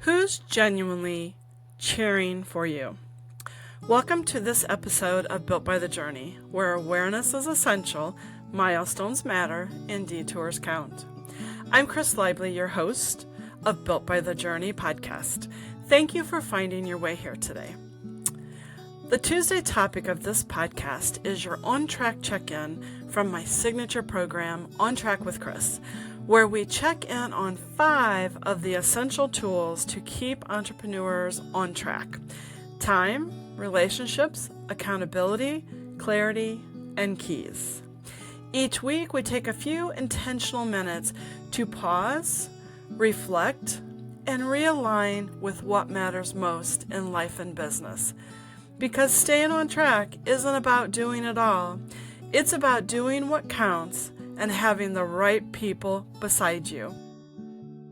Who's genuinely cheering for you? Welcome to this episode of Built by the Journey, where awareness is essential, milestones matter, and detours count. I'm Chris Lively, your host of Built by the Journey podcast. Thank you for finding your way here today. The Tuesday topic of this podcast is your on-track check-in from my signature program, On Track with Chris, where we check in on 5 of the essential tools to keep entrepreneurs on track: time, relationships, accountability, clarity, and keys. Each week, we take a few intentional minutes to pause, reflect, and realign with what matters most in life and business. Because staying on track isn't about doing it all. It's about doing what counts and having the right people beside you.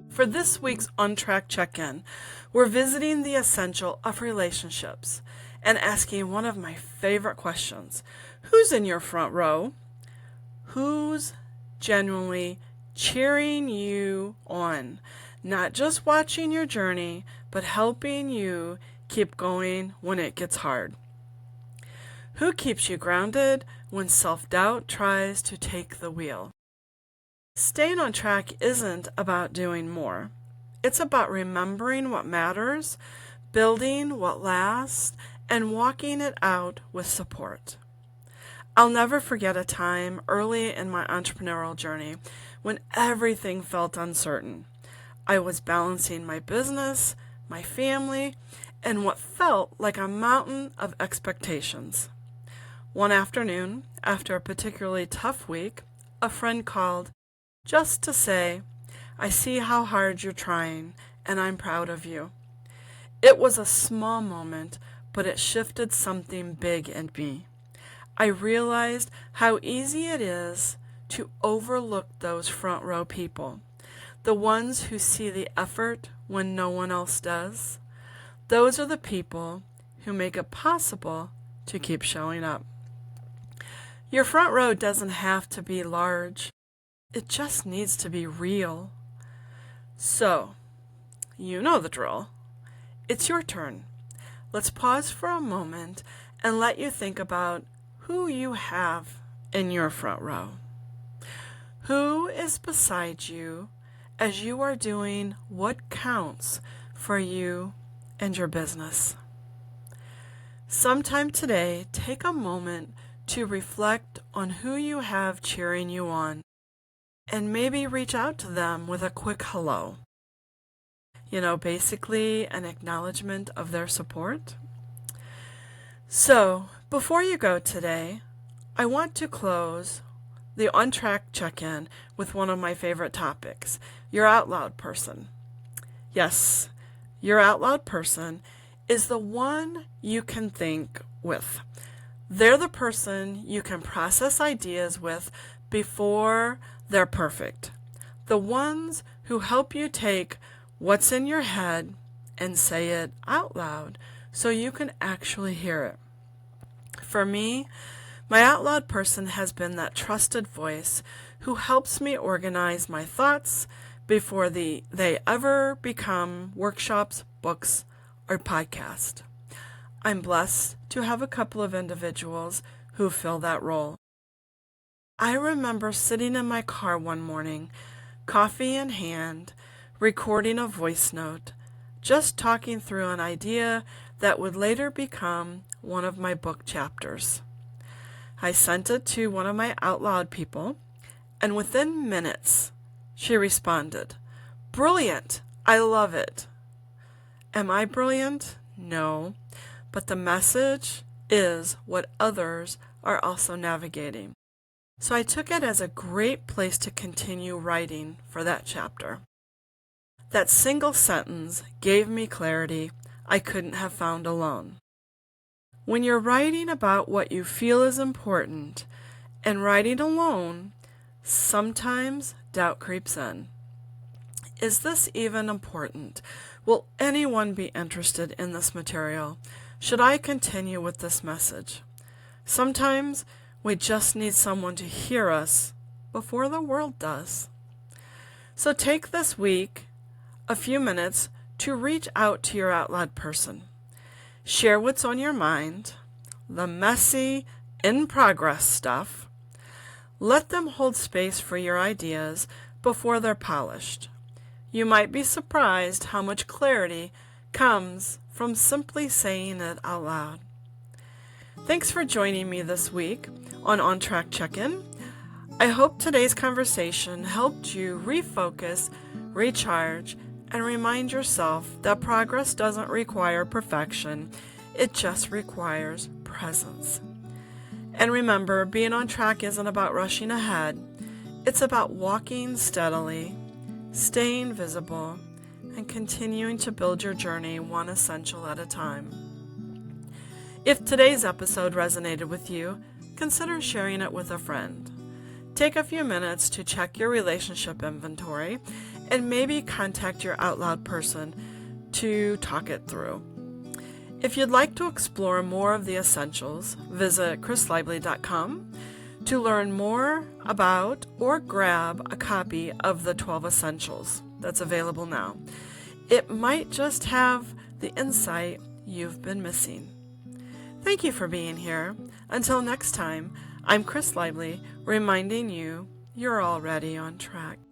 For this week's On Track check-in, we're visiting the essential of relationships and asking one of my favorite questions: who's in your front row? Who's genuinely cheering you on? Not just watching your journey, but helping you keep going when it gets hard. Who keeps you grounded when self-doubt tries to take the wheel? Staying on track isn't about doing more. It's about remembering what matters, building what lasts, and walking it out with support. I'll never forget a time early in my entrepreneurial journey when everything felt uncertain. I was balancing my business, my family, and what felt like a mountain of expectations. One afternoon, after a particularly tough week, a friend called just to say, "I see how hard you're trying, and I'm proud of you." It was a small moment, but it shifted something big in me. I realized how easy it is to overlook those front row people, the ones who see the effort when no one else does. Those are the people who make it possible to keep showing up. Your front row doesn't have to be large. It just needs to be real. So, you know the drill. It's your turn. Let's pause for a moment and let you think about who you have in your front row. Who is beside you as you are doing what counts for you and your business? Sometime today, take a moment to reflect on who you have cheering you on, and maybe reach out to them with a quick hello. Basically an acknowledgement of their support. So, before you go today, I want to close the On Track check-in with one of my favorite topics: your out loud person. Yes, your out loud person is the one you can think with. They're the person you can process ideas with before they're perfect. The ones who help you take what's in your head and say it out loud so you can actually hear it. For me, my out loud person has been that trusted voice who helps me organize my thoughts before they ever become workshops, books, or podcasts. I'm blessed to have a couple of individuals who fill that role. I remember sitting in my car one morning, coffee in hand, recording a voice note, just talking through an idea that would later become one of my book chapters. I sent it to one of my out loud people, and within minutes, she responded, "Brilliant! I love it." Am I brilliant? No. But the message is what others are also navigating. So I took it as a great place to continue writing for that chapter. That single sentence gave me clarity I couldn't have found alone. When you're writing about what you feel is important and writing alone, sometimes doubt creeps in. Is this even important? Will anyone be interested in this material? Should I continue with this message? Sometimes we just need someone to hear us before the world does. So take this week a few minutes to reach out to your out loud person. Share what's on your mind, the messy, in progress stuff. Let them hold space for your ideas before they're polished. You might be surprised how much clarity comes from simply saying it out loud. Thanks for joining me this week on Track Check-In. I hope today's conversation helped you refocus, recharge, and remind yourself that progress doesn't require perfection, it just requires presence. And remember, being on track isn't about rushing ahead, it's about walking steadily, staying visible, and continuing to build your journey one essential at a time. If today's episode resonated with you, consider sharing it with a friend. Take a few minutes to check your relationship inventory and maybe contact your out loud person to talk it through. If you'd like to explore more of the essentials, visit chrislively.com to learn more about or grab a copy of the 12 Essentials that's available now. It might just have the insight you've been missing. Thank you for being here. Until next time, I'm Chris Lively, reminding you you're already on track.